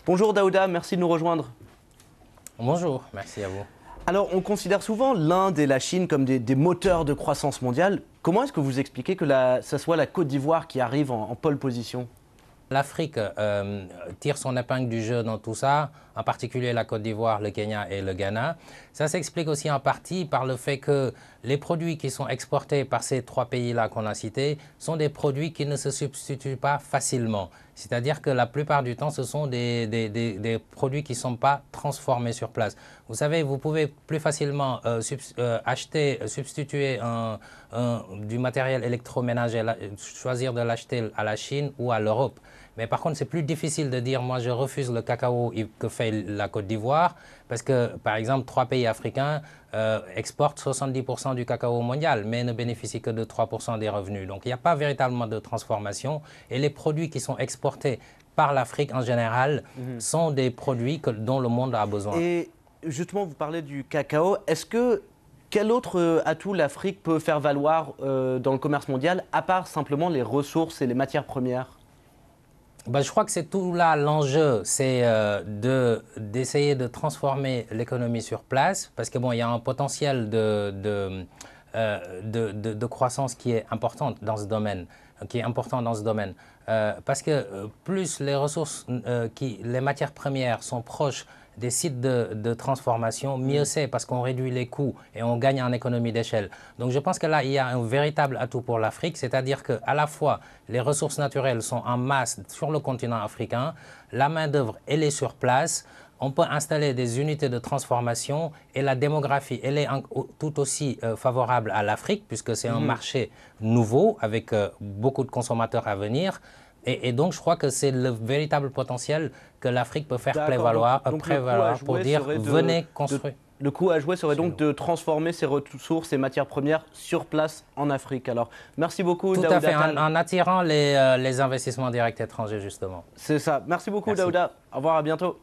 Bonjour Daouda, merci de nous rejoindre. Bonjour, merci à vous. Alors, on considère souvent l'Inde et la Chine comme des moteurs de croissance mondiale. Comment est-ce que vous expliquez que ce soit la Côte d'Ivoire qui arrive en pole position? L'Afrique tire son épingle du jeu dans tout ça, en particulier la Côte d'Ivoire, le Kenya et le Ghana. Ça s'explique aussi en partie par le fait que les produits qui sont exportés par ces trois pays-là qu'on a cités sont des produits qui ne se substituent pas facilement. C'est-à-dire que la plupart du temps, ce sont des produits qui ne sont pas transformés sur place. Vous savez, vous pouvez plus facilement substituer du matériel électroménager, choisir de l'acheter à la Chine ou à l'Europe. Mais par contre, c'est plus difficile de dire, moi, je refuse le cacao que fait la Côte d'Ivoire, parce que, par exemple, trois pays africains exportent 70% du cacao mondial, mais ne bénéficient que de 3% des revenus. Donc, il n'y a pas véritablement de transformation. Et les produits qui sont exportés par l'Afrique en général sont des produits dont le monde a besoin. Et justement, vous parlez du cacao. Quel autre atout l'Afrique peut faire valoir dans le commerce mondial, à part simplement les ressources et les matières premières? Je crois que c'est tout là l'enjeu, c'est d'essayer de transformer l'économie sur place, parce que bon, il y a un potentiel de croissance qui est important dans ce domaine, parce que plus les ressources, les matières premières sont proches des sites de transformation, mieux c'est parce qu'on réduit les coûts et on gagne en économie d'échelle. Donc je pense que là, il y a un véritable atout pour l'Afrique, c'est-à-dire qu'à la fois les ressources naturelles sont en masse sur le continent africain, la main-d'œuvre, elle est sur place, on peut installer des unités de transformation et la démographie, elle est tout aussi favorable à l'Afrique puisque c'est un marché nouveau avec beaucoup de consommateurs à venir. Et donc, je crois que c'est le véritable potentiel que l'Afrique peut faire prévaloir pour dire venez construire. Le coup à jouer serait donc de transformer ces ressources et matières premières sur place en Afrique. Alors, merci beaucoup Daouda. Tout à fait, en attirant les investissements directs étrangers, justement. C'est ça. Merci beaucoup, Daouda. Au revoir, à bientôt.